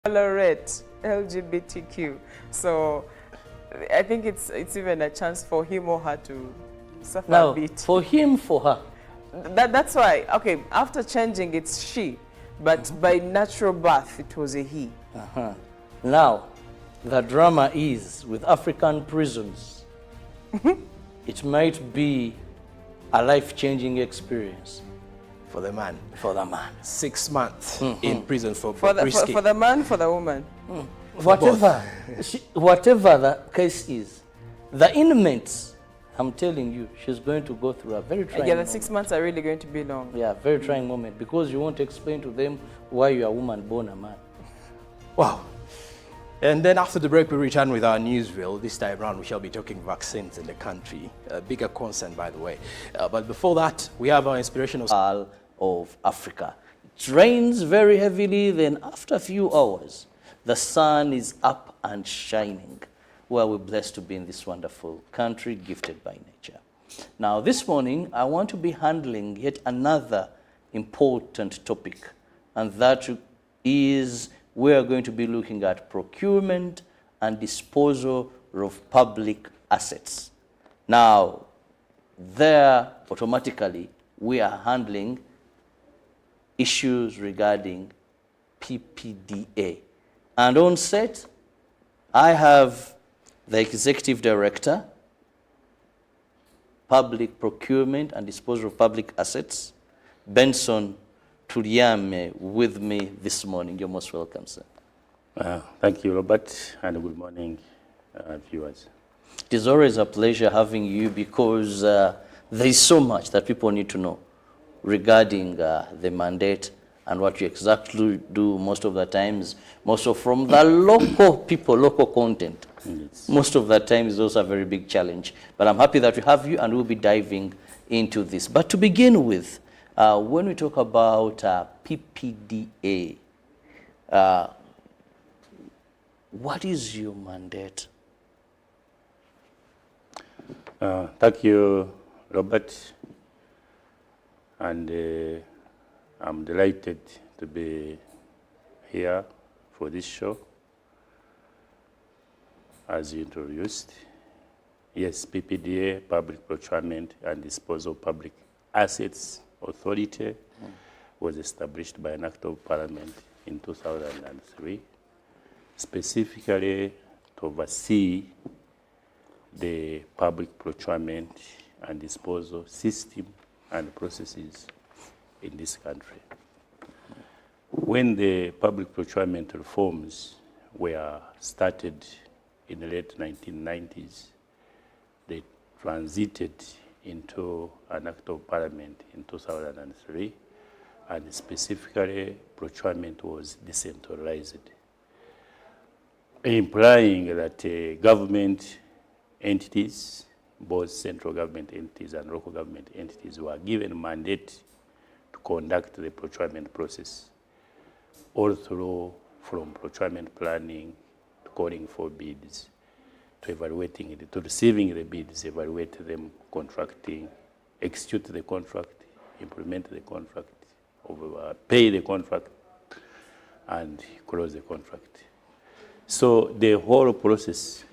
tolerate LGBTQ. So I think it's even a chance for him or her to suffer a bit. For him, for her. That's why, okay, after changing it's she, but by natural birth it was a he. Now, the drama is with African prisons. It might be a life-changing experience. For the man. For the man. 6 months in prison for the man, for the woman. Whatever the case is, the inmates, I'm telling you, she's going to go through a very trying moment. The 6 months are really going to be long. Yeah, very trying moment, because you won't explain to them why you're a woman born a man. Wow. And then after the break, we return with our newsreel. This time around, we shall be talking vaccines in the country. A bigger concern, by the way. But before that, we have our inspirational of Africa. It rains very heavily, then after a few hours, the sun is up and shining. Well, we're blessed to be in this wonderful country, gifted by nature. Now, this morning, I want to be handling yet another important topic, and that is we are going to be looking at procurement and disposal of public assets. Now, there, automatically, we are handling issues regarding PPDA. And on set, I have the Executive Director, Public Procurement and Disposal of Public Assets, Benson Tuliame, with me this morning. You're most welcome, sir. Thank you, Robert, and good morning, viewers. It is always a pleasure having you, because there is so much that people need to know regarding the mandate and what you exactly do most of the times, from the local people, local content. Yes. Most of the time is also a very big challenge. But I'm happy that we have you, and we'll be diving into this. But to begin with, when we talk about PPDA, what is your mandate? Thank you, Robert. And I'm delighted to be here for this show. As you introduced, yes, PPDA, Public Procurement and Disposal of Public Assets Authority, was established by an Act of Parliament in 2003, specifically to oversee the public procurement and disposal system and processes in this country. When the public procurement reforms were started in the late 1990s, they transited into an Act of Parliament in 2003, and specifically procurement was decentralized, implying that government entities, both central government entities and local government entities, were given a mandate to conduct the procurement process, all through from procurement planning to calling for bids, to evaluating it, to receiving the bids, evaluate them, contracting, execute the contract, implement the contract, pay the contract, and close the contract. So the whole process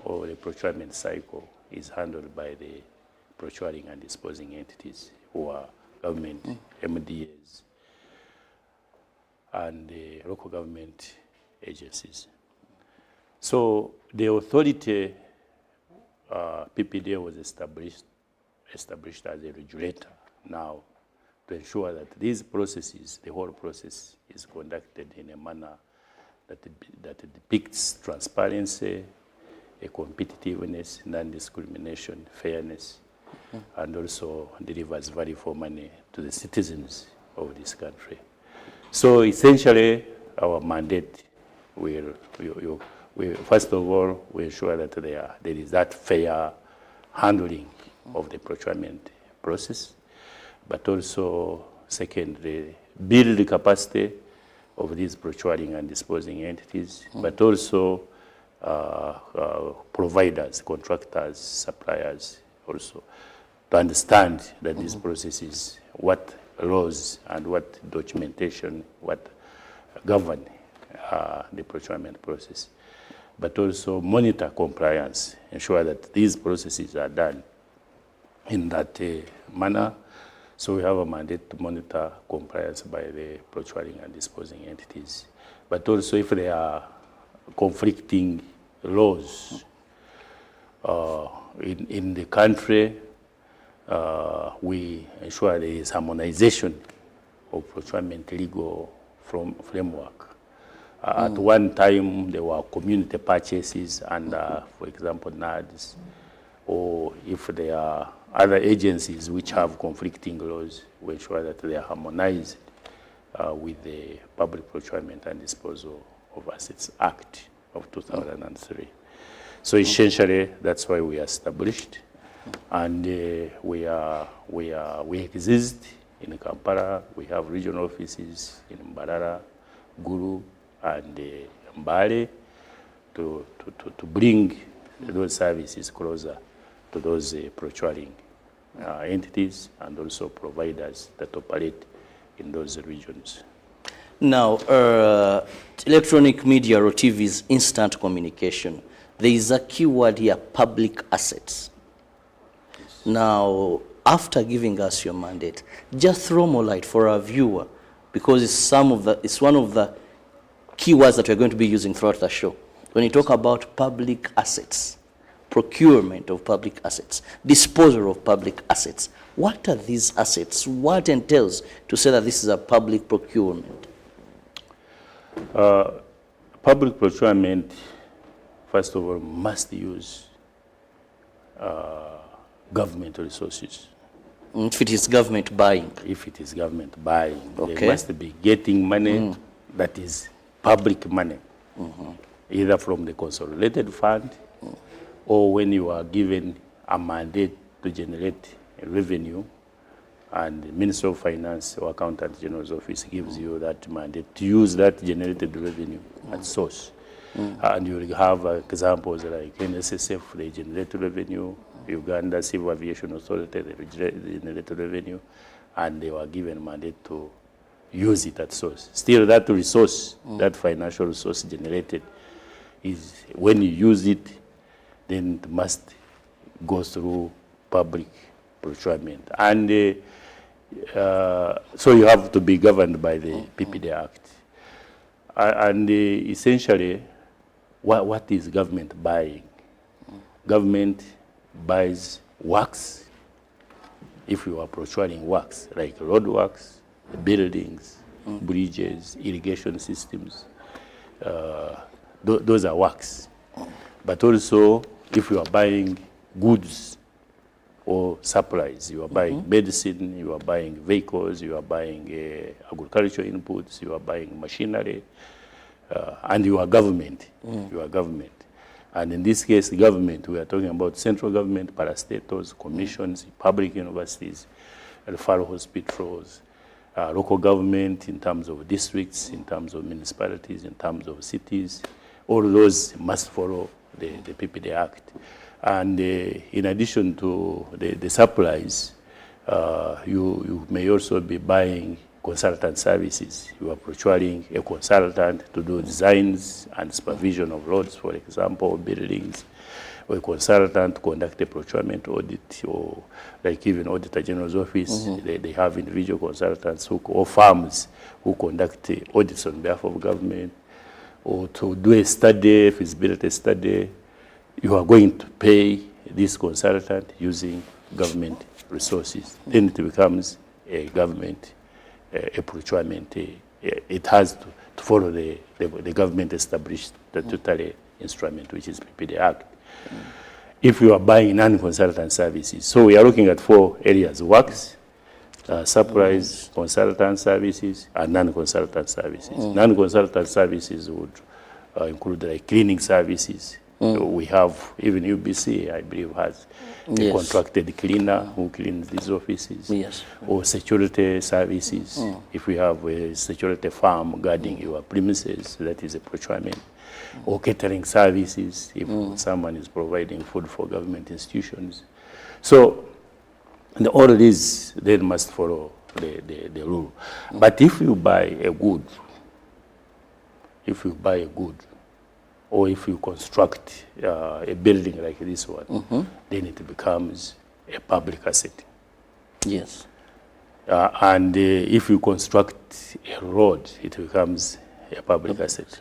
of the procurement cycle is handled by the procuring and disposing entities, who are government MDAs and the local government agencies. So the authority, PPDA, was established as a regulator now to ensure that these processes, the whole process, is conducted in a manner that depicts transparency, a competitiveness, non-discrimination, fairness, and also delivers value for money to the citizens of this country. So essentially, our mandate will first of all, we ensure that there is that fair handling of the procurement process, but also, secondly, build the capacity of these procuring and disposing entities, but also providers, contractors, suppliers also, to understand that these processes, what laws and what documentation, what govern the procurement process, but also monitor compliance, ensure that these processes are done in that manner. So we have a mandate to monitor compliance by the procuring and disposing entities. But also if there are conflicting laws in the country, we ensure there is harmonization of procurement legal framework. At one time, there were community purchases under, for example, NADS, or if there are other agencies which have conflicting laws, we ensure that they are harmonized with the Public Procurement and Disposal of Assets Act of 2003. So essentially, that's why we are established, and we exist in Kampala. We have regional offices in Mbarara, Gulu, and Mbale to bring those services closer to those procuring entities and also providers that operate in those regions. Now, electronic media or TV's instant communication, there is a keyword here, public assets. Yes. Now, after giving us your mandate, just throw more light for our viewer, because it's one of the keywords that we're going to be using throughout the show. When you talk about public assets, procurement of public assets, disposal of public assets, what are these assets? What entails to say that this is a public procurement? Public procurement, first of all, must use government resources. If it is government buying? If it is government buying, okay, they must be getting money that is public money, either from the consolidated fund or when you are given a mandate to generate revenue, and the Minister of Finance or Accountant General's Office gives you that mandate to use that generated revenue at source. And you will have examples like NSSF, they generate revenue, Uganda Civil Aviation Authority, they generate revenue, and they were given mandate to use it at source. Still, that resource, that financial resource generated, is when you use it, then it must go through public procurement. And so you have to be governed by the PPD Act. And essentially, what is government buying? Government buys works, if you are procuring works, like road works, buildings, bridges, irrigation systems. Those are works. But also, if you are buying goods or supplies, you are buying medicine, you are buying vehicles, you are buying agricultural inputs, you are buying machinery, and you are government. You are government. And in this case, the government, we are talking about central government, parastatals, commissions, public universities, referral hospitals, local government in terms of districts, in terms of municipalities, in terms of cities. All those must follow the PPD Act. And in addition to the supplies, you may also be buying consultant services. You are procuring a consultant to do designs and supervision of roads, for example, buildings, or a consultant to conduct a procurement audit, or like even Auditor General's Office, they have individual consultants or firms who conduct audits on behalf of government, or to do a study, feasibility study. You are going to pay this consultant using government resources. Then it becomes a government, a procurement. It has to follow the government established statutory instrument, which is PPD Act. If you are buying non-consultant services, so we are looking at 4 areas: works, supplies, consultant services, and non-consultant services. Non-consultant services would include like cleaning services. We have, even UBC, I believe, has a contracted cleaner who cleans these offices. Yes. Or security services. If we have a security firm guarding your premises, that is a procurement. Or catering services, if someone is providing food for government institutions. So, all of these then must follow the rule. But if you buy a good, if you buy a good, or if you construct a building like this one, then it becomes a public asset. Yes. And if you construct a road, it becomes a public asset.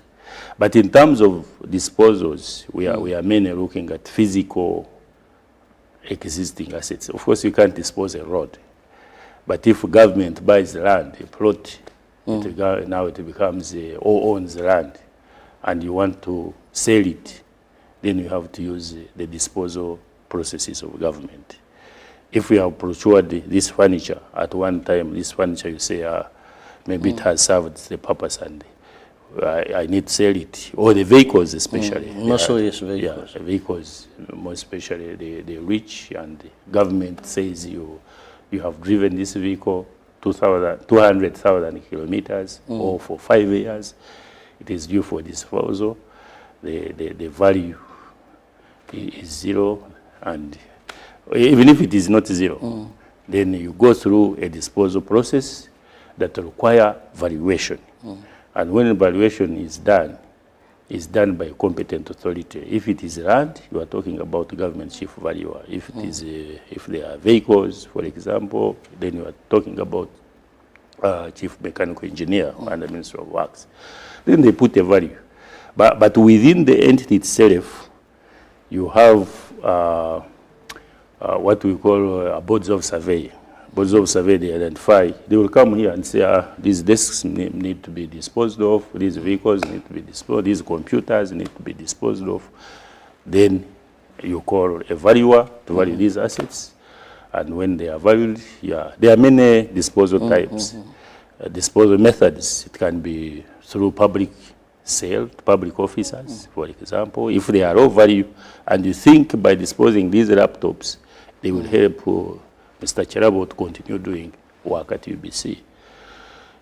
But in terms of disposals, we are mainly looking at physical existing assets. Of course, you can't dispose a road. But if government buys land, a plot, now it becomes or owns the land, and you want to sell it, then you have to use the disposal processes of government. If we have procured this furniture at one time, this furniture, you say, maybe it has served the purpose and I need to sell it, or the vehicles especially. Also, yes, vehicles. Yeah, vehicles, more especially the rich, and the government says you have driven this vehicle 200,000 kilometers, or for 5 years, it is due for disposal. The value is zero, and even if it is not zero, then you go through a disposal process that require valuation. And when valuation is done by a competent authority. If it is land, you are talking about government chief valuer. If it is, if they are vehicles, for example, then you are talking about chief mechanical engineer and the Ministry of Works. Then they put a value. But within the entity itself, you have what we call boards of survey. Boards of survey, they identify, they will come here and say, these desks need to be disposed of, these vehicles need to be disposed of, these computers need to be disposed of. Then you call a valuer to value these assets. And when they are valued, there are many disposal types. Disposal methods, it can be through public sale to public officers, for example. If they are of value, and you think by disposing these laptops, they will help Mr. Cherabo to continue doing work at UBC.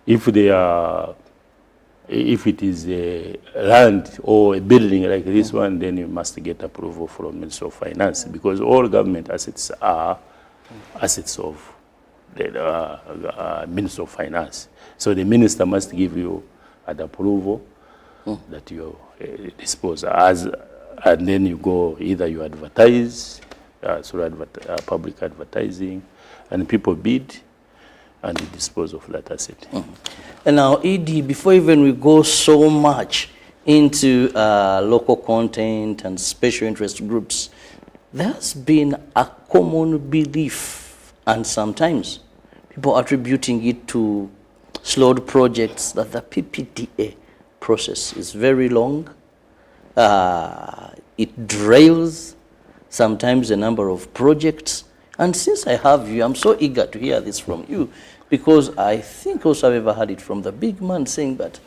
If they are, if it is a land or a building like this one, then you must get approval from Minister of Finance, because all government assets are assets of the Minister of Finance. So the minister must give you an approval that you dispose as, and then you go, either you advertise through public advertising, and people bid, and you dispose of that asset. And now, ED, before even we go so much into local content and special interest groups, there's been a common belief, and sometimes people attributing it to slowed projects, that the PPDA process is very long. It derails sometimes a number of projects. And since I have you, I'm so eager to hear this from you, because I think also I've ever heard it from the big man saying that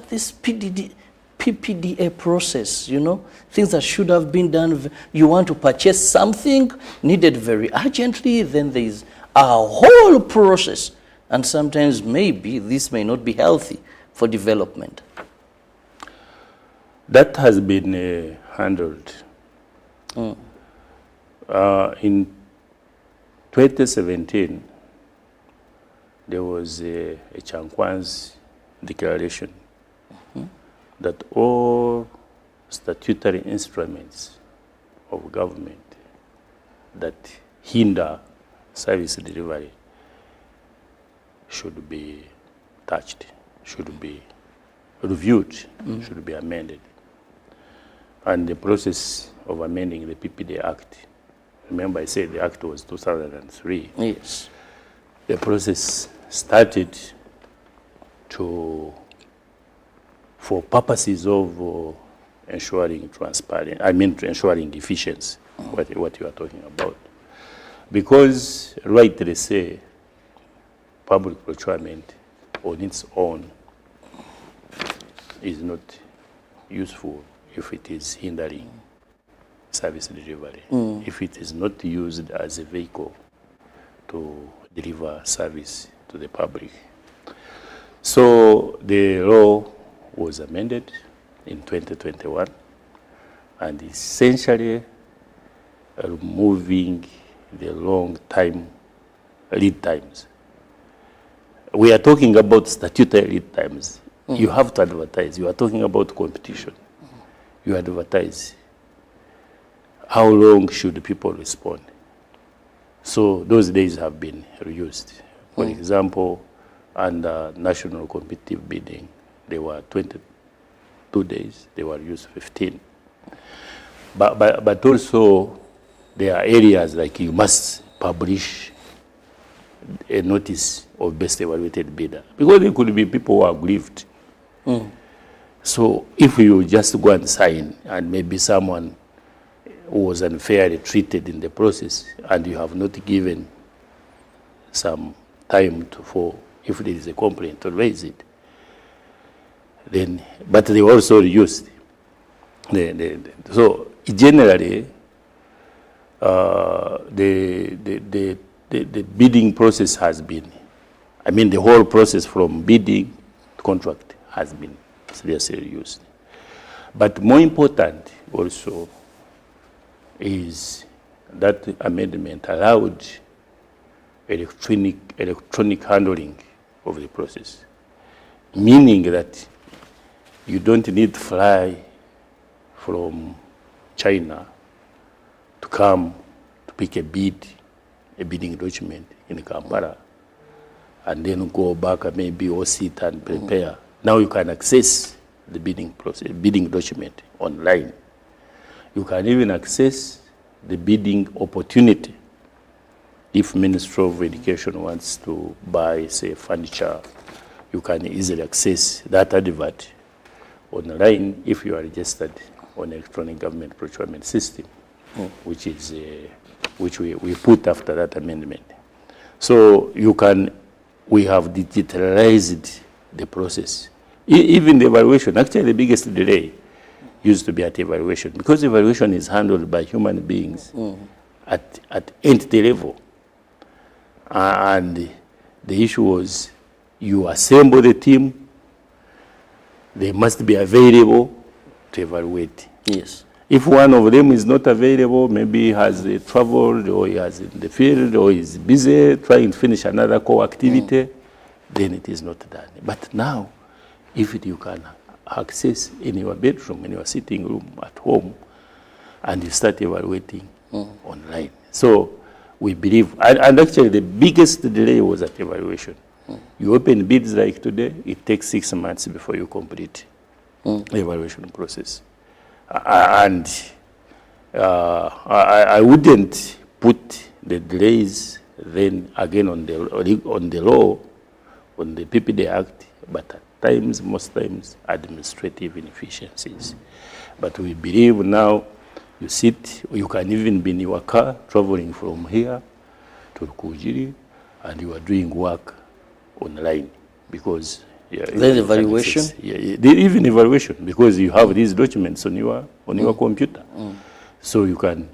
this PPDA process, you know, things that should have been done, you want to purchase something needed very urgently, then there's a whole process. And sometimes maybe this may not be healthy for development. That has been handled. In 2017, there was a Chankwan's declaration that all statutory instruments of government that hinder service delivery should be touched, should be reviewed, should be amended. And the process of amending the PPD Act, remember I said the Act was 2003. Yes. The process started for purposes of ensuring transparent, ensuring efficiency, what you are talking about. Because, rightly say, public procurement on its own is not useful if it is hindering service delivery, if it is not used as a vehicle to deliver service to the public. So the law was amended in 2021 and essentially removing the long time lead times. We are talking about statutory lead times. You have to advertise. You are talking about competition. You advertise. How long should people respond? So those days have been reduced. For example, under national competitive bidding, they were 22 days. They were used 15. But also, there are areas like you must publish a notice of best evaluated bidder, because there could be people who are aggrieved. So if you just go and sign, and maybe someone who was unfairly treated in the process, and you have not given some time for, if there is a complaint, to raise it, then, but they also reduced. So generally, the bidding process has been, I mean, the whole process from bidding to contract has been seriously reduced. But more important also is that amendment allowed electronic handling of the process, meaning that you don't need to fly from China to come to pick a bidding document in Kampala, and then go back and maybe or sit and prepare. Now you can access the bidding process, bidding document online. You can even access the bidding opportunity. If Ministry of Education wants to buy, say, furniture, you can easily access that advert online if you are registered on electronic government procurement system, which is which we put after that amendment. So you can, we have digitalized the process. Even the evaluation, actually the biggest delay used to be at evaluation, because evaluation is handled by human beings at entity level. And the issue was, you assemble the team, they must be available to evaluate. Yes. If one of them is not available, maybe he has traveled, or he is in the field, or is busy trying to finish another core activity, then it is not done. But now, if you can access in your bedroom, in your sitting room, at home, and you start evaluating online. So we believe, and actually the biggest delay was at evaluation. You open bids like today, it takes 6 months before you complete the evaluation process. And I wouldn't put the delays then again on the law, on the PPD Act, but at times, most times, administrative inefficiencies. But we believe now, you sit, you can even be in your car, traveling from here to Kujiri, and you are doing work online, because then evaluation? Even evaluation, because you have these documents on your computer. So you can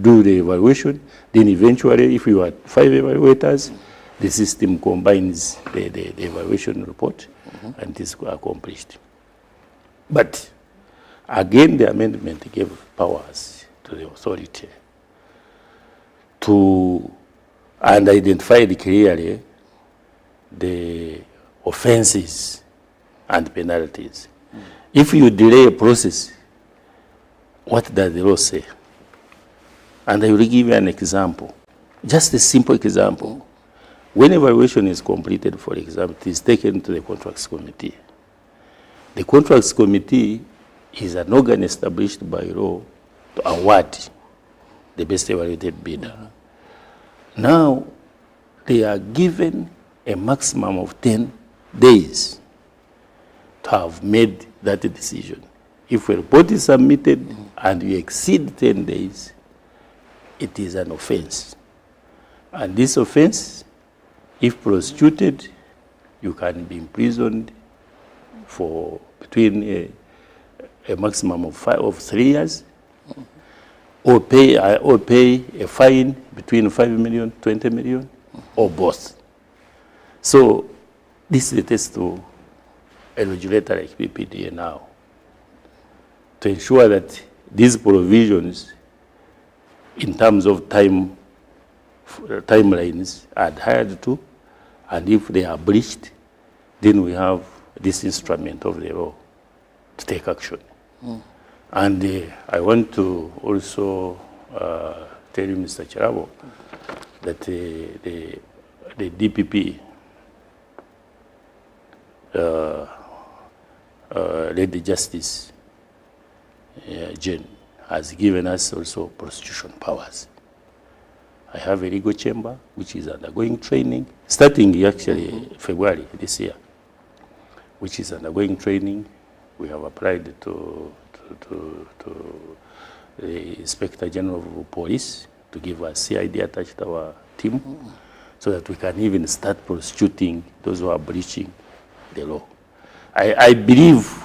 do the evaluation, then eventually, if you are 5 evaluators, the system combines the evaluation report, and it is accomplished. But again, the amendment gave powers to the authority to, and identified clearly the offenses and penalties. If you delay a process, what does the law say? And I will give you an example, just a simple example. When evaluation is completed, for example, it is taken to the contracts committee. The contracts committee is an organ established by law to award the best evaluated bidder. Now, they are given a maximum of 10 days to have made that decision. If a report is submitted and you exceed 10 days, it is an offense. And this offense, if prosecuted, you can be imprisoned for between a maximum of 3 years, or pay a fine between 5 million, 20 million, or both. So this is the test to a regulator like PPDA now, to ensure that these provisions in terms of timelines are adhered to, and if they are breached, then we have this instrument of the law to take action. And I want to also tell you, Mr. Charabo, that the DPP, Lady Justice Jane, has given us also prosecution powers. I have a legal chamber which is undergoing training, starting actually February this year, which is undergoing training. We have applied to the Inspector General of Police to give us CID attached to our team, so that we can even start prosecuting those who are breaching the law. I believe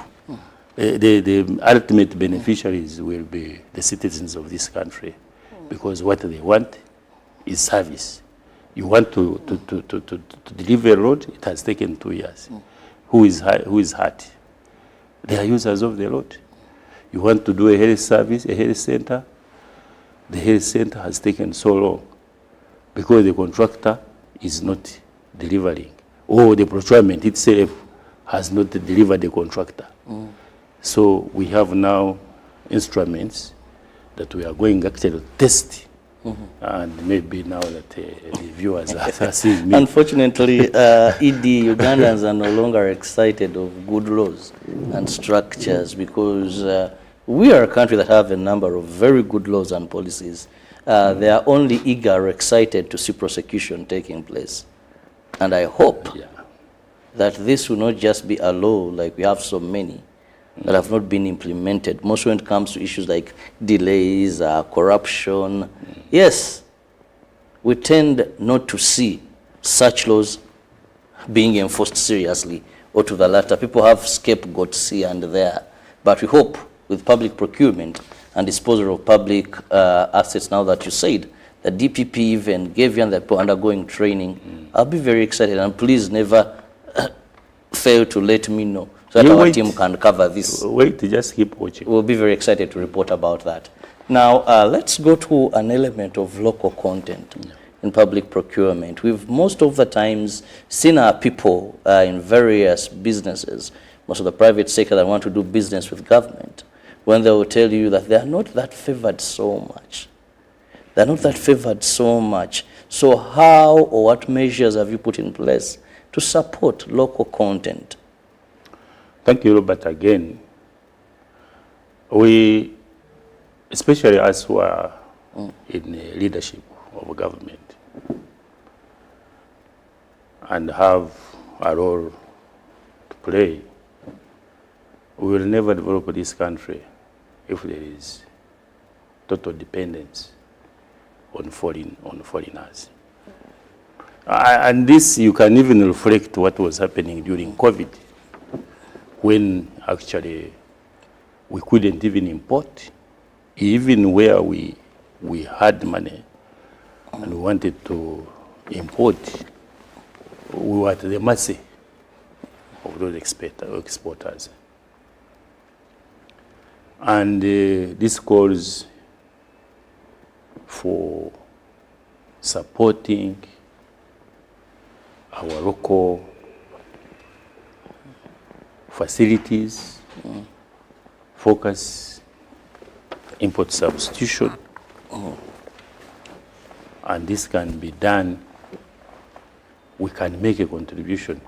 the ultimate beneficiaries will be the citizens of this country, because what they want is service. You want to deliver a road, it has taken 2 years. Who is hurt? They are users of the road. You want to do a health service, a health center, the health center has taken so long because the contractor is not delivering, or the procurement itself has not delivered the contractor. So we have now instruments that we are going actually to test. And maybe now that the viewers are seeing me. Unfortunately, Ugandans are no longer excited of good laws and structures, because we are a country that have a number of very good laws and policies. They are only eager or excited to see prosecution taking place. And I hope that this will not just be a law like we have so many that have not been implemented, most when it comes to issues like delays, corruption. Yes, we tend not to see such laws being enforced seriously, or to the latter. People have scapegoats here and there. But we hope with public procurement and disposal of public assets, now that you said, the DPP even gave you and the people undergoing training, I'll be very excited. And please never fail to let me know, so that our team can cover this. Wait, just keep watching. We'll be very excited to report about that. Now, let's go to an element of local content in public procurement. We've most of the times seen our people in various businesses, most of the private sector that want to do business with government, when they will tell you that they are not that favored so much. They're not that favored so much. So how or what measures have you put in place to support local content? Thank you, Robert, again. We, especially us who are in the leadership of government and have a role to play, we will never develop this country if there is total dependence on foreigners. And this, you can even reflect what was happening during COVID, when actually we couldn't even import, even where we had money and we wanted to import, we were at the mercy of those exporters. And this calls for supporting our local facilities, focus import substitution, and this can be done. We can make a contribution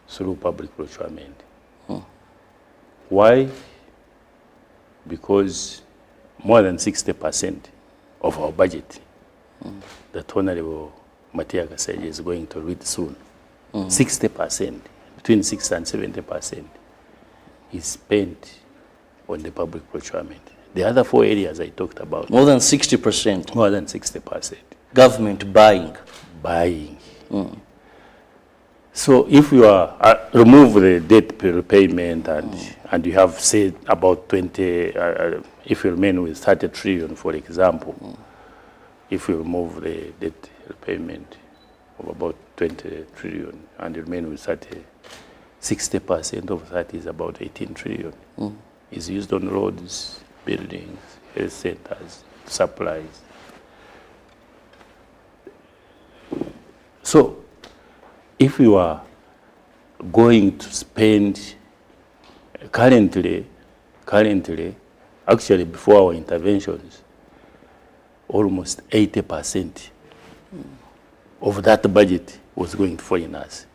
through public procurement. Why? Because more than 60% of our budget, that Honorable Matia Kasaji is going to read soon, 60%, between 60 and 70% is spent on the public procurement. The other 4 areas I talked about. More than 60%. More than 60%. Government buying. Buying. So if you are remove the debt repayment and you have said about 20, if you remain with 30 trillion, for example, if you remove the debt repayment of about 20 trillion and you remain with 30, 60% of that is about 18 trillion. Is used on roads, buildings, health centers, supplies. So if you are going to spend currently, actually before our interventions, almost 80% of that budget was going to foreigners.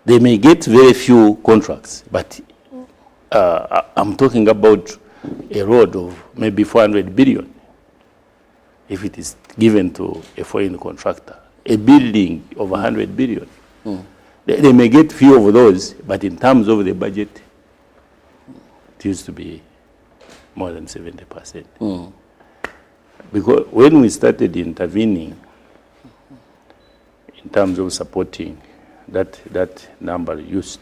They may get very few contracts, but I'm talking about a road of maybe 400 billion if it is given to a foreign contractor. A building of 100 billion. They may get few of those, but in terms of the budget, it used to be more than 70%. Because when we started intervening in terms of supporting, that number used,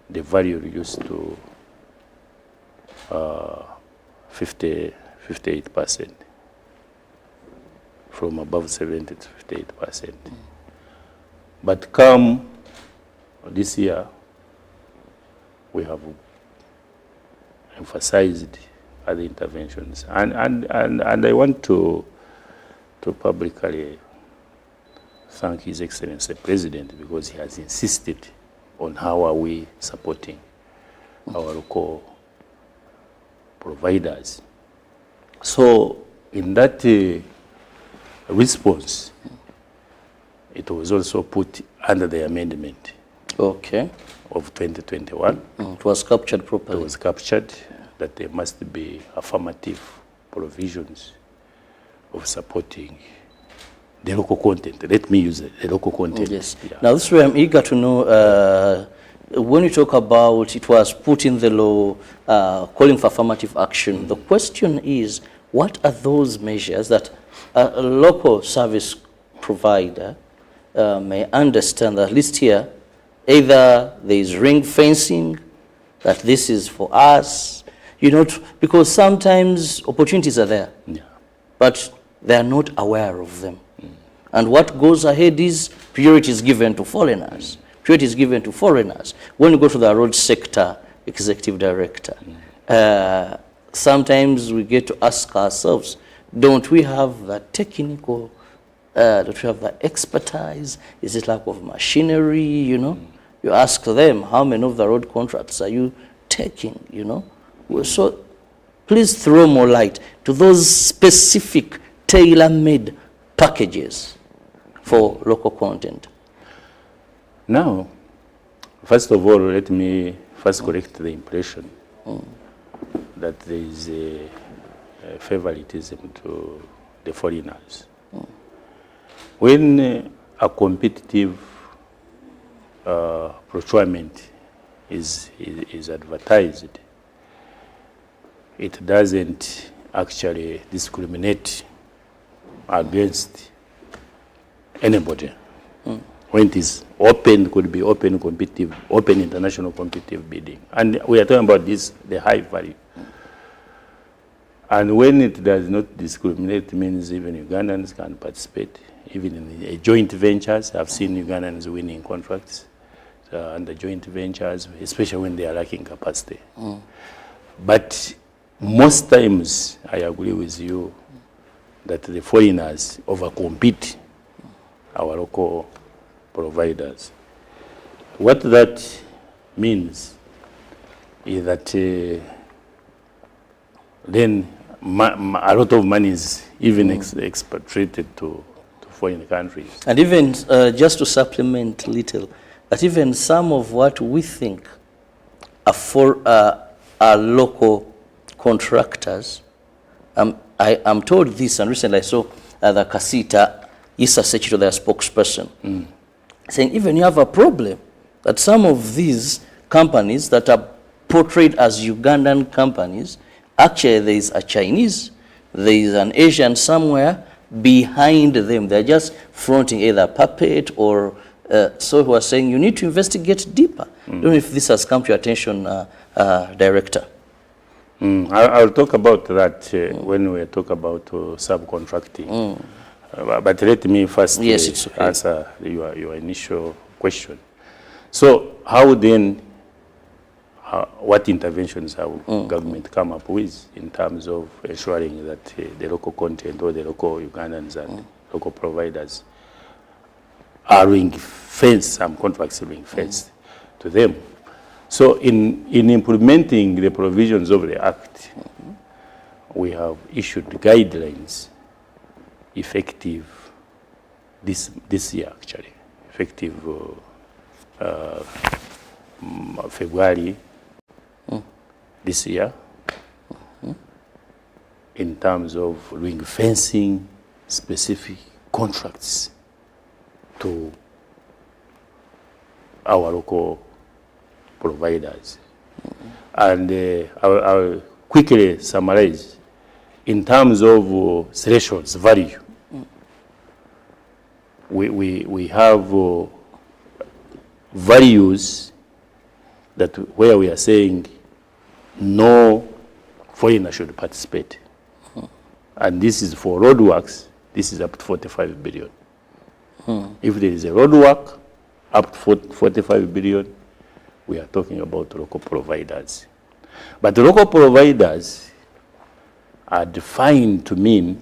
the value reduced to 58%, from above 70 to 58%. But come this year, we have emphasized other interventions, and I want to publicly thank His Excellency the President, because he has insisted on how are we supporting our local providers. So in that response, it was also put under the amendment of 2021. It was captured properly. It was captured that there must be affirmative provisions of supporting the local content. Let me use it, the local content. Yes. Yeah. Now, this way I'm eager to know, when you talk about it was put in the law, calling for affirmative action, the question is, what are those measures that a local service provider may understand that at least here, either there is ring fencing, that this is for us, you know, because sometimes opportunities are there, but they are not aware of them. And what goes ahead is priority is given to foreigners. Priority is given to foreigners. When you go to the road sector executive director, sometimes we get to ask ourselves, don't we have the technical, don't we have the expertise? Is it lack of machinery, you know? You ask them, how many of the road contracts are you taking, you know? So please throw more light to those specific tailor-made packages for local content. Now, first of all, let me first correct the impression that there is a favoritism to the foreigners. When a competitive procurement is advertised, it doesn't actually discriminate against anybody. When it is open, could be open competitive, open international competitive bidding. And we are talking about this, the high value. And when it does not discriminate, means even Ugandans can participate, even in the joint ventures. I've seen Ugandans winning contracts under joint ventures, especially when they are lacking capacity. But most times, I agree with you that the foreigners overcompete our local providers. What that means is that then a lot of money is even expatriated to foreign countries. And even, just to supplement a little, that even some of what we think are local contractors, I'm told this, and recently I saw the Kasita Issa Sechi to their spokesperson, saying even you have a problem that some of these companies that are portrayed as Ugandan companies, actually there is a Chinese, there is an Asian somewhere behind them. They're just fronting either puppet or so who are saying you need to investigate deeper. I don't know if this has come to your attention, Director. I'll talk about that when we talk about subcontracting. But let me first answer your initial question. So how then, what interventions have government come up with in terms of ensuring that the local content or the local Ugandans and local providers are ring fenced, some contracts are ring fenced to them. So in implementing the provisions of the Act, we have issued guidelines effective this year, actually, effective February this year, in terms of ring fencing specific contracts to our local providers. And I'll quickly summarize. In terms of thresholds, value, we have values that where we are saying no foreigner should participate. And this is for roadworks, this is up to 45 billion. If there is a roadwork up to 45 billion, we are talking about local providers. But the local providers are defined to mean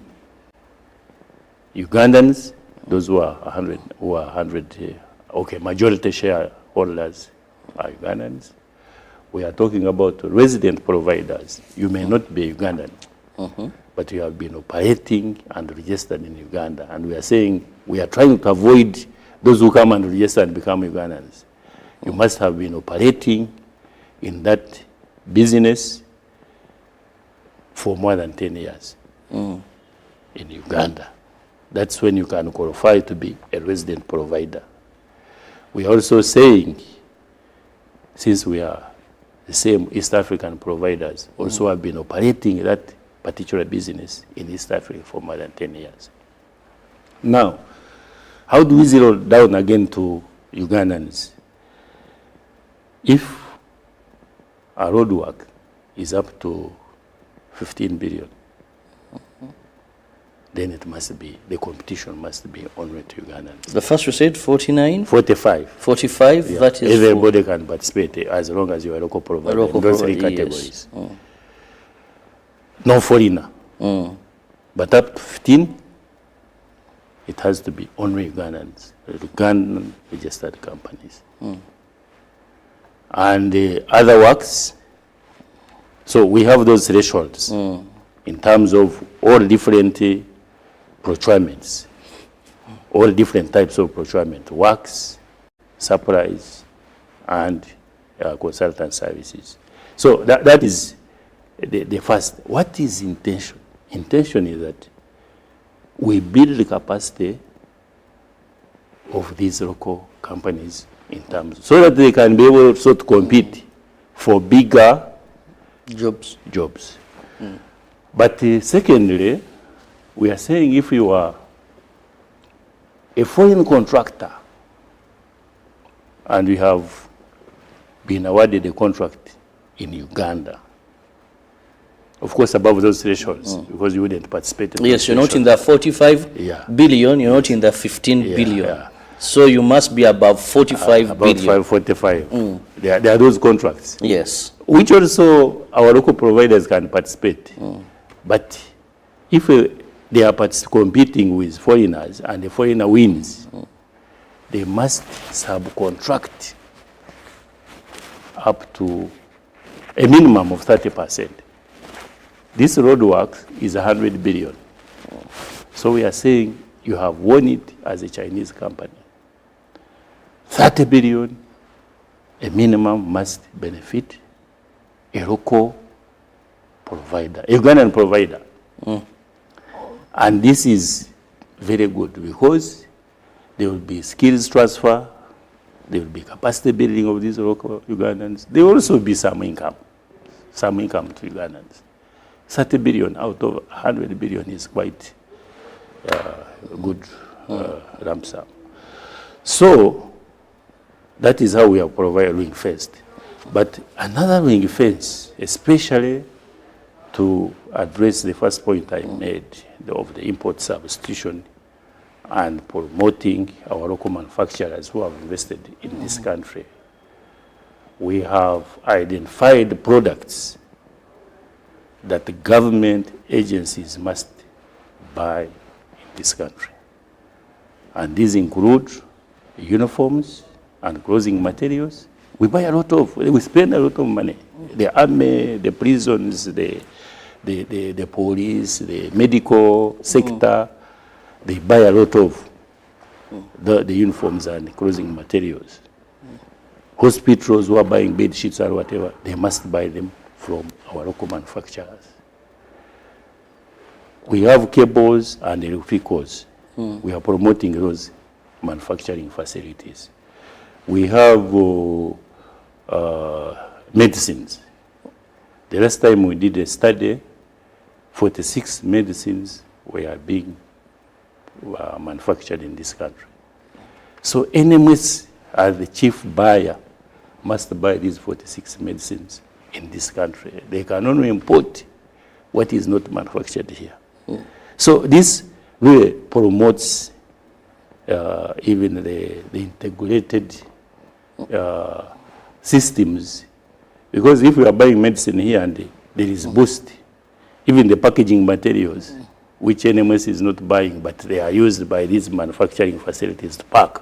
Ugandans, those who are 100, okay, majority shareholders are Ugandans. We are talking about resident providers. You may not be Ugandan, but you have been operating and registered in Uganda. And we are saying we are trying to avoid those who come and register and become Ugandans. You must have been operating in that business for more than 10 years in Uganda. That's when you can qualify to be a resident provider. We are also saying, since we are the same East African providers, also have been operating that particular business in East Africa for more than 10 years. Now, how do we zero down again to Ugandans? If a roadwork is up to 15 billion, then it must be, the competition must be only to Ugandans. The first you said 49? 45. 45, Yeah. that is everybody can participate as long as you are a local provider in those three categories. Yes. No foreigner. But up to 15, it has to be only Ugandans, Ugandan registered companies. And the other works, so we have those thresholds in terms of all different procurements, all different types of procurement, works, supplies, and consultant services. So that is the first. What is intention? Intention is that we build the capacity of these local companies in terms, so that they can be able to compete for bigger jobs. But secondly, we are saying if you are a foreign contractor and you have been awarded a contract in Uganda, of course above those thresholds, because you wouldn't participate in yes, you're not in the 45 billion, you're not in the 15 billion. Yeah. So you must be above 45 billion. About 45. There are those contracts. Yes. Which also our local providers can participate. But if they are competing with foreigners and the foreigner wins, they must subcontract up to a minimum of 30%. This roadwork is 100 billion. So we are saying you have won it as a Chinese company. 30 billion, a minimum must benefit a local provider, a Ugandan provider. And this is very good because there will be skills transfer, there will be capacity building of these local Ugandans. There will also be some income to Ugandans. 30 billion out of 100 billion is quite good lump sum. So that is how we are providing ring fence. But another ring fence, especially to address the first point I made of the import substitution and promoting our local manufacturers who have invested in this country, we have identified products that the government agencies must buy in this country. And these include uniforms and clothing materials. We buy a lot of, we spend a lot of money. The army, the prisons, the police, the medical sector, they buy a lot of the uniforms and clothing materials. Hospitals who are buying bed sheets or whatever, they must buy them from our local manufacturers. We have cables and electricals. We are promoting those manufacturing facilities. We have medicines. The last time we did a study, 46 medicines were being manufactured in this country. So NMS, as the chief buyer, must buy these 46 medicines in this country. They can only import what is not manufactured here. So this really promotes even the integrated systems, because if we are buying medicine here and there is boost, even the packaging materials, which NMS is not buying, but they are used by these manufacturing facilities to pack,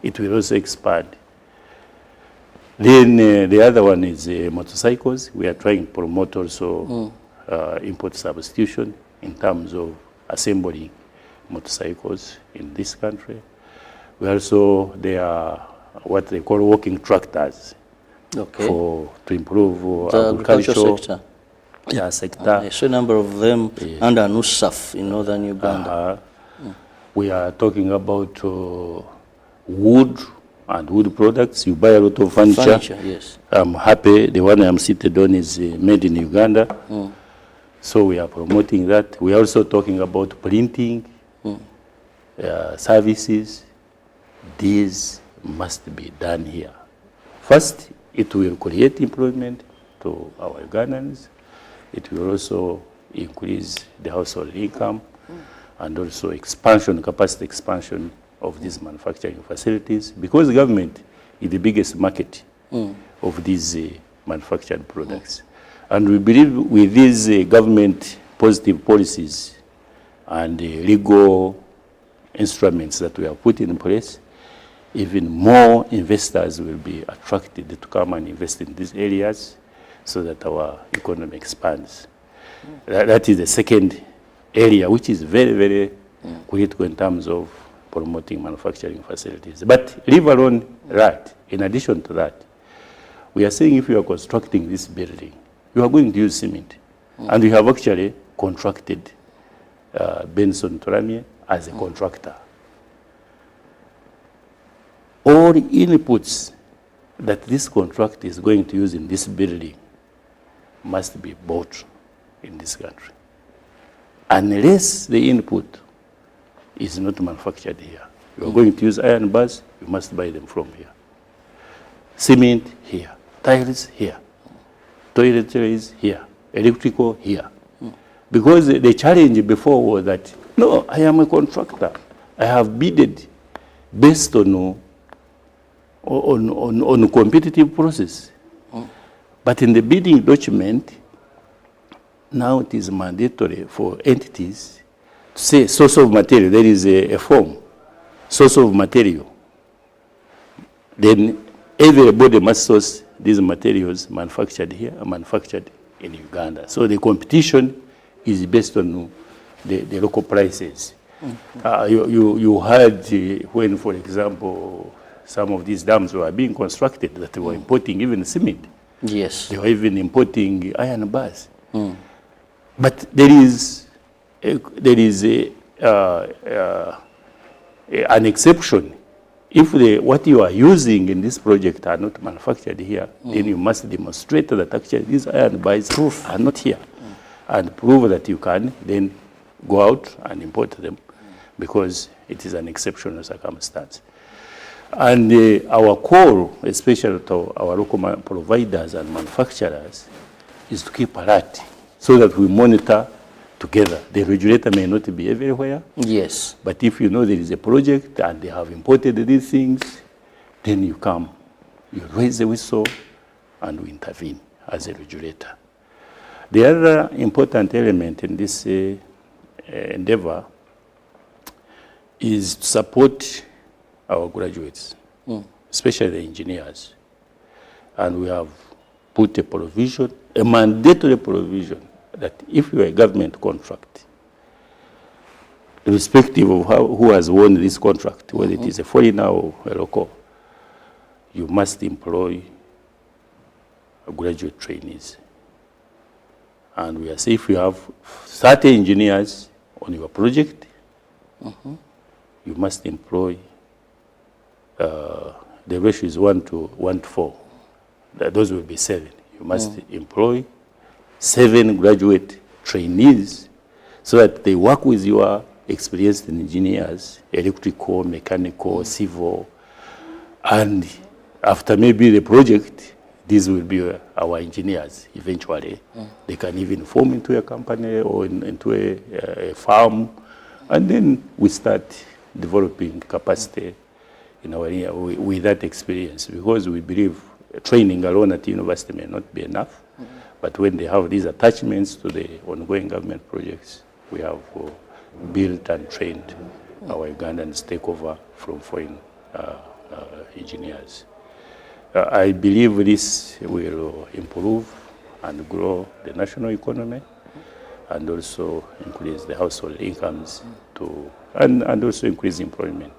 it will also expand. Then the other one is motorcycles. We are trying to promote also import substitution in terms of assembling motorcycles in this country. We also, there are what they call walking tractors to improve the agricultural sector. Yeah, sector. I saw a number of them under NUSAF in northern Uganda. We are talking about wood and wood products. You buy a lot of furniture. Furniture, yes. I'm happy. The one I'm seated on is made in Uganda. So we are promoting that. We are also talking about printing services. These must be done here. First, it will create employment to our Ugandans. It will also increase the household income and also expansion, capacity expansion of these manufacturing facilities, because the government is the biggest market of these manufactured products. And we believe with these government positive policies and legal instruments that we have put in place, even more investors will be attracted to come and invest in these areas so that our economy expands. That is the second area, which is very, very critical in terms of promoting manufacturing facilities. But leave alone that, in addition to that, we are saying if you are constructing this building, you are going to use cement. And we have actually contracted Benson Toramie as a contractor. All inputs that this contract is going to use in this building must be bought in this country. Unless the input is not manufactured here. You are going to use iron bars, you must buy them from here. Cement here, tiles here, toiletries here, electrical here. Because the challenge before was that, no, I am a contractor. I have bidded based on competitive process. But in the bidding document, now it is mandatory for entities to say source of material. There is a form, source of material. Then everybody must source these materials manufactured here and manufactured in Uganda. So the competition is based on the local prices. You heard when, for example, some of these dams were being constructed that they were importing even cement. Yes. They were even importing iron bars. But there is an exception. If what you are using in this project are not manufactured here, then you must demonstrate that actually these iron bars are not here, and prove that you can then go out and import them, because it is an exceptional circumstance. And our call, especially to our local providers and manufacturers, is to keep alert so that we monitor together. The regulator may not be everywhere. Yes. But if you know there is a project and they have imported these things, then you come, you raise the whistle, and we intervene as a regulator. The other important element in this endeavor is to support our graduates, especially the engineers. And we have put a provision, a mandatory provision, that if you are a government contract, irrespective of who has won this contract, whether it is a foreigner or a local, you must employ graduate trainees. And we are saying if you have 30 engineers on your project, you must employ, the ratio is 1 to 4. Those will be 7. You must employ 7 graduate trainees so that they work with your experienced engineers, electrical, mechanical, civil, and after maybe the project, these will be our engineers eventually. They can even form into a company or into a farm, and then we start developing capacity in our area with that experience, because we believe training alone at university may not be enough, but when they have these attachments to the ongoing government projects, we have built and trained our Ugandans take over from foreign engineers. I believe this will improve and grow the national economy and also increase the household incomes and also increase employment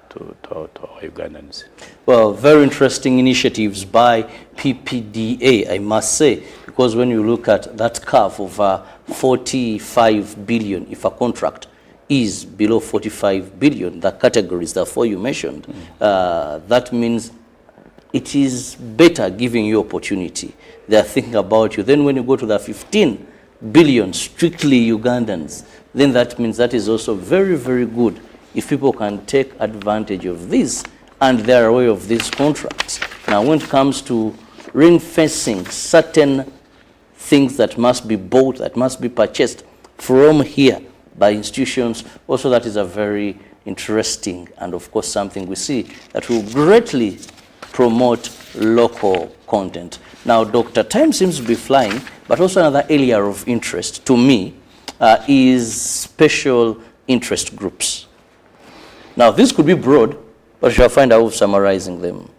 to our Ugandans. Well, very interesting initiatives by PPDA, I must say, because when you look at that curve of 45 billion, if a contract is below 45 billion, the categories, the 4 you mentioned, that means it is better giving you opportunity. They are thinking about you. Then when you go to the 15 billion, strictly Ugandans, then that means that is also very, very good if people can take advantage of this and they are aware of these contracts. Now, when it comes to ring-fencing certain things that must be bought, that must be purchased from here by institutions, also that is a very interesting and, of course, something we see that will greatly promote local content. Now, Dr. Time seems to be flying, but also another area of interest to me is special interest groups. Now, this could be broad, but I shall find out summarizing them,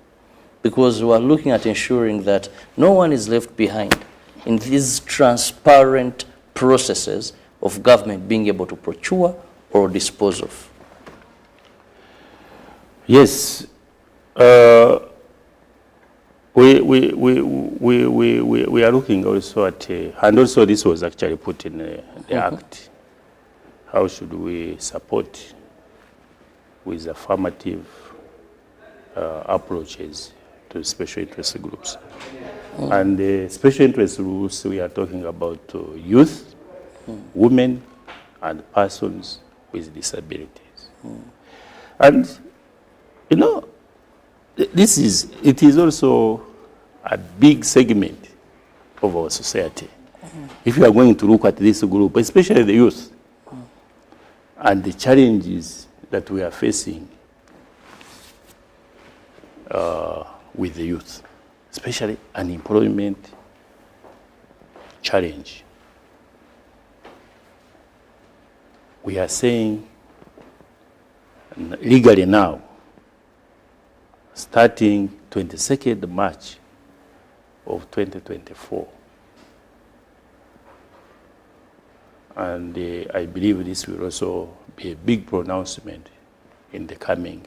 because we are looking at ensuring that no one is left behind in these transparent processes of government being able to procure or dispose of. Yes. We are looking also at, and also this was actually put in the Act, how should we support with affirmative approaches to special interest groups. And the special interest groups, we are talking about youth, women, and persons with disabilities. And, you know, it is also a big segment of our society. If you are going to look at this group, especially the youth, and the challenges that we are facing with the youth, especially unemployment challenge, we are saying legally now, starting 22nd March of 2024. And I believe this will also be a big pronouncement in the coming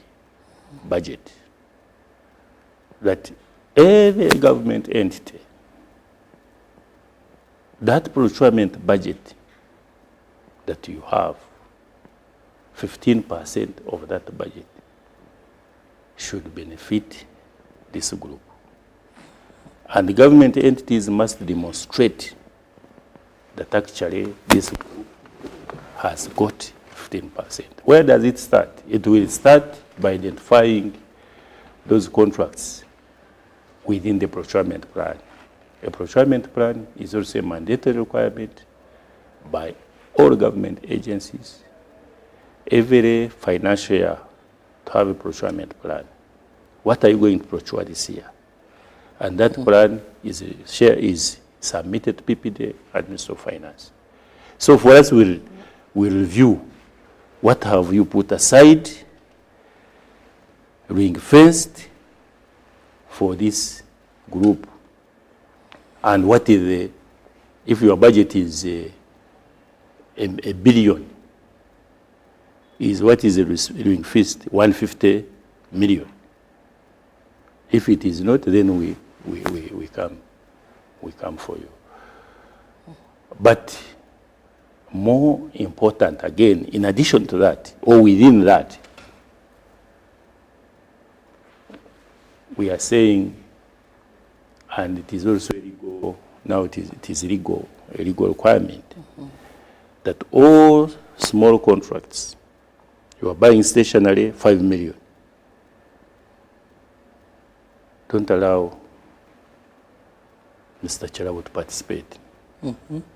budget, that any government entity, that procurement budget that you have, 15% of that budget should benefit this group. And the government entities must demonstrate that actually this group has got 15%. Where does it start? It will start by identifying those contracts within the procurement plan. A procurement plan is also a mandatory requirement by all government agencies, every financial year, to have a procurement plan. What are you going to procure this year? And that plan is submitted to PPD and Minister of Finance. So for us, we'll review what have you put aside ring-fenced for this group. And what is the, if your budget is a billion, is what is the ring-fenced? 150 million. If it is not, then we come for you. But more important, again, in addition to that, or within that, we are saying, and it is also illegal, now it is illegal, a legal requirement, that all small contracts, you are buying stationery, 5 million. Don't allow Mr. Charabo to participate.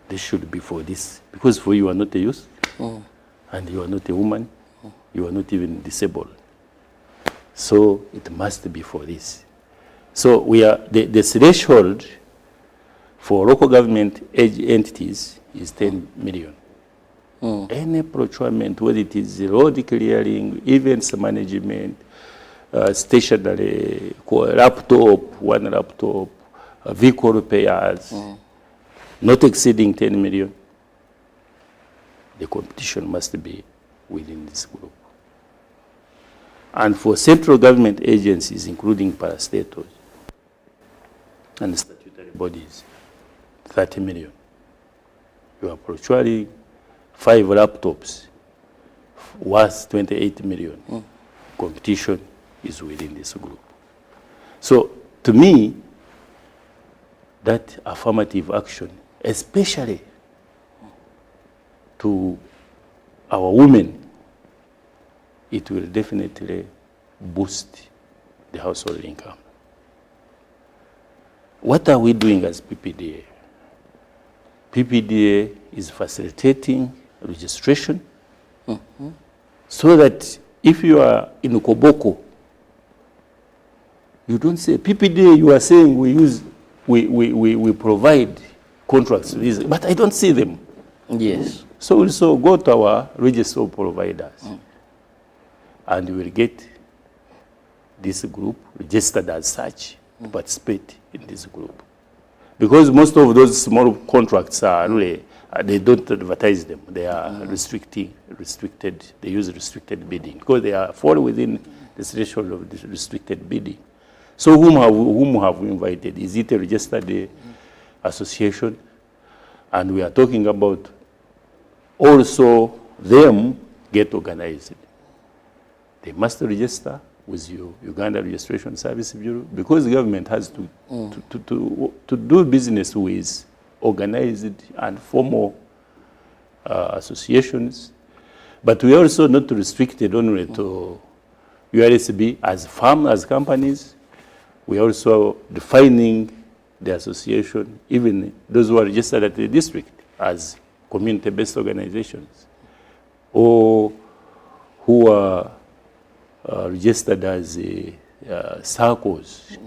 This should be for this. Because for you are not a youth, and you are not a woman, you are not even disabled. So it must be for this. So we are, the threshold for local government entities is 10 million. Any procurement, whether it is road clearing, events management, stationery, laptop, one laptop, vehicle repairs, not exceeding 10 million, the competition must be within this group. And for central government agencies, including parastatals and statutory bodies, 30 million. You are procuring 5 laptops worth 28 million. Competition is within this group. So to me, that affirmative action, especially to our women, it will definitely boost the household income. What are we doing as PPDA? PPDA is facilitating registration so that if you are in Koboko, you don't say, PPDA, you are saying we provide contracts to these, but I don't see them. Yes. So also go to our register of providers and you will get this group registered as such to participate in this group. Because most of those small contracts are really, they don't advertise them. They are restricted, they use restricted bidding because they are fall within the threshold of this restricted bidding. So whom have we invited? Is it a registered association? And we are talking about also them get organized. They must register with your Uganda Registration Service Bureau because the government has to do business with organized and formal associations. But we are also not restricted only to URSB as firms, as companies. We are also defining the association, even those who are registered at the district as community-based organizations, or who are registered as circles.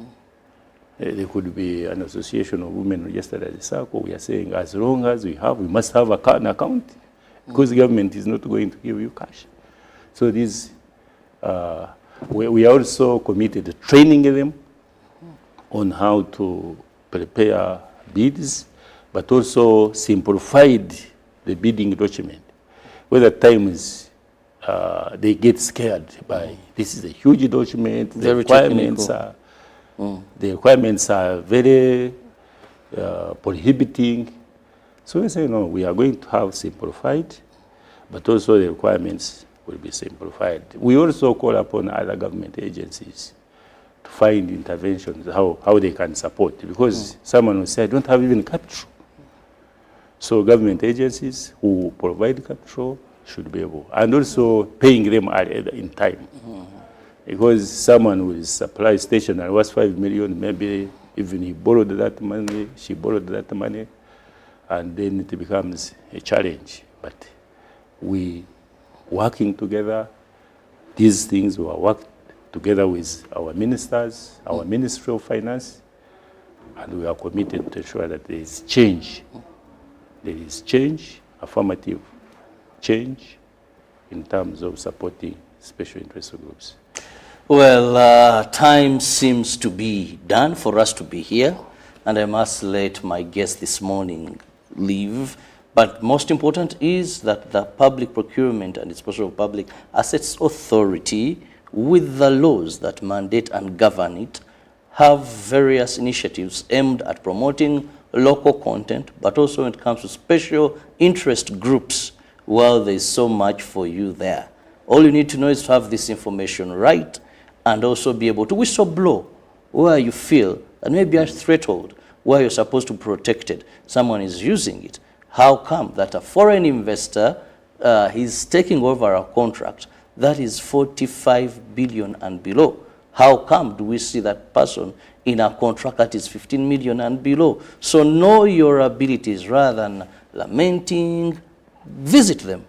There could be an association of women registered as a circle. We are saying as long as we must have an account because the government is not going to give you cash. So these, we are also committed to training them on how to prepare bids, but also simplified the bidding document. Where at times they get scared by this is a huge document. The requirements are very prohibiting. So we say no, we are going to have simplified, but also the requirements will be simplified. We also call upon other government agencies to find interventions, how they can support, because someone will say, I don't have even capital. So government agencies who provide capital should be able, and also paying them in time. Because someone will supply stationery worth 5 million, maybe even he borrowed that money, she borrowed that money, and then it becomes a challenge. But we working together, these things will work together with our ministers, our Ministry of Finance, and we are committed to ensure that there is change. There is change, affirmative change, in terms of supporting special interest groups. Well, time seems to be done for us to be here, and I must let my guest this morning leave. But most important is that the Public Procurement and Disposal of Public Assets Authority, with the laws that mandate and govern it, have various initiatives aimed at promoting local content, but also when it comes to special interest groups, well, there's so much for you there. All you need to know is to have this information right and also be able to whistleblow where you feel that maybe a threshold where you're supposed to be protected, someone is using it. How come that a foreign investor is taking over a contract that is 45 billion and below? How come do we see that person in a contract that is 15 million and below? So know your abilities rather than lamenting. Visit them.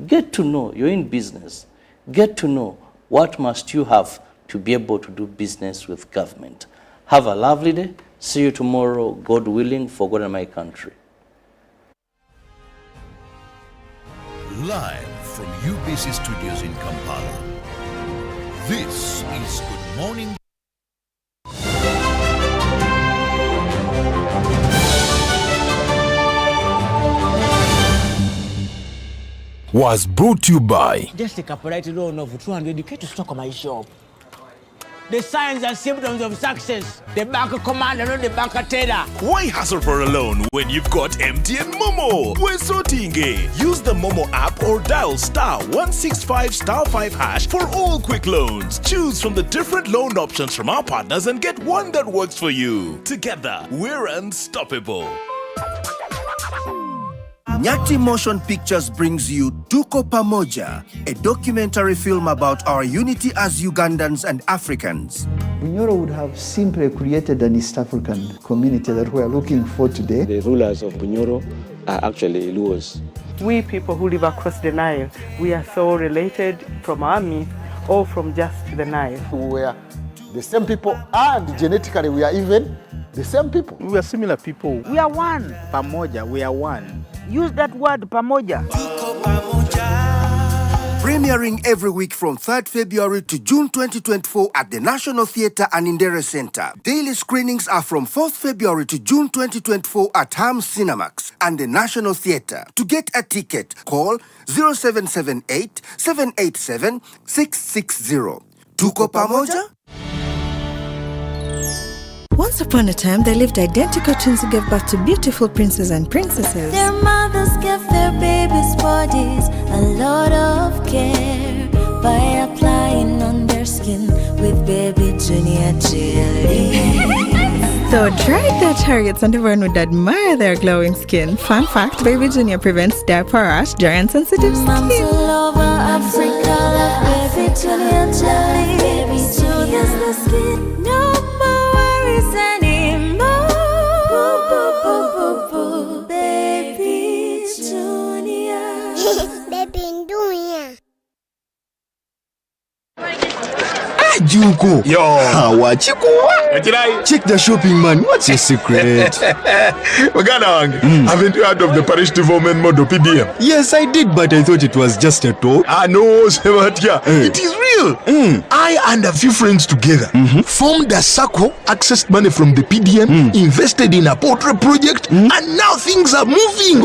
Get to know. You're in business. Get to know what must you have to be able to do business with government. Have a lovely day. See you tomorrow, God willing, for God and my country. Live from UBC Studios in Kampala, this is Good Morning. Was brought to you by just take a polite loan of 200k to stock my shop. The signs and symptoms of success. The bank commander, not the bank teller. Why hassle for a loan when you've got MTN Momo? We're sorting it. Use the Momo app or dial *165*5# for all quick loans. Choose from the different loan options from our partners and get one that works for you. Together, we're unstoppable. Nyati Motion Pictures brings you Tuko Pamoja, a documentary film about our unity as Ugandans and Africans. Bunyoro would have simply created an East African community that we are looking for today. The rulers of Bunyoro are actually Luos. We people who live across the Nile, we are so related from our myth or from just the Nile. We are the same people and genetically we are even the same people. We are similar people. We are one. Pamoja, we are one. Use that word, pamoja. Premiering every week from 3rd February to June 2024 at the National Theatre and Indere Center. Daily screenings are from 4th February to June 2024 at Ham's Cinemax and the National Theatre. To get a ticket, call 0778 787 660. Tuko Pamoja? Once upon a time, there lived identical twins who gave birth to beautiful princes and princesses. Their mothers gave their babies' bodies a lot of care by applying on their skin with baby Junior jelly. So dried their chariots and everyone would admire their glowing skin. Fun fact, baby Junior prevents diaper rash, dry and sensitive skin. Moms all over Africa love baby Junior jelly. Baby Junior the skin. No more worries anymore. Boo, boo, boo, boo, boo. Baby Junior. Baby Junior. Juko. Yo. What you go? Check the shopping, man. What's your secret? Uganda, haven't you heard of the parish development model PDM? Yes, I did, but I thought it was just a talk. No, Sebatia. It is real. I and a few friends together formed a circle, accessed money from the PDM, invested in a poultry project, and now things are moving.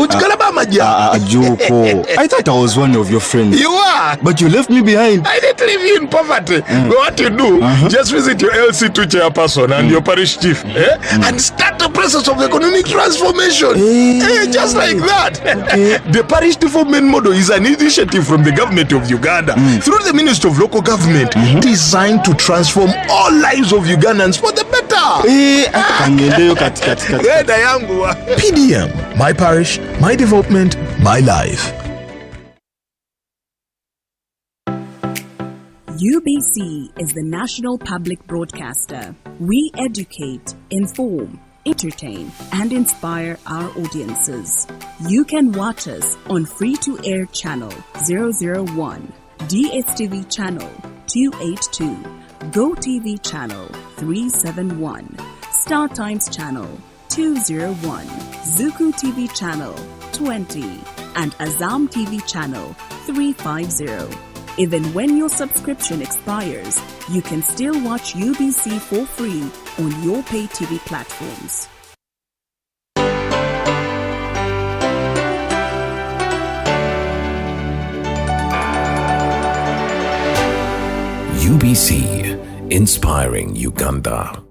Juko. I thought I was one of your friends. You are. But you left me behind. I didn't leave you in poverty. What you do, just visit your LC2 chairperson and your parish chief and start the process of economic transformation. Just like that. The parish development model is an initiative from the government of Uganda through the Ministry of Local Government designed to transform all lives of Ugandans for the better. PDM, my parish, my development, my life. UBC is the national public broadcaster. We educate, inform, entertain, and inspire our audiences. You can watch us on free-to-air channel 001, DSTV channel 282, GoTV channel 371, Star Times channel 201, Zuku TV channel 20, and Azam TV channel 350. Even when your subscription expires, you can still watch UBC for free on your pay TV platforms. UBC, inspiring Uganda.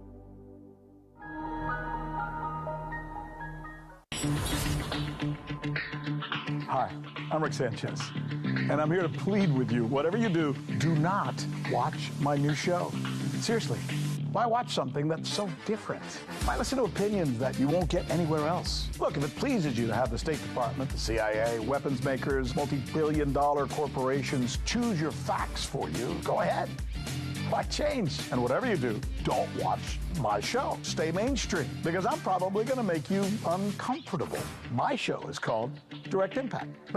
Hi, I'm Rick Sanchez, and I'm here to plead with you, whatever you do, do not watch my new show. Seriously, why watch something that's so different? Why listen to opinions that you won't get anywhere else? Look, if it pleases you to have the State Department, the CIA, weapons makers, multi-billion-dollar corporations choose your facts for you, go ahead. Why change? And whatever you do, don't watch my show. Stay mainstream, because I'm probably going to make you uncomfortable. My show is called Direct Impact.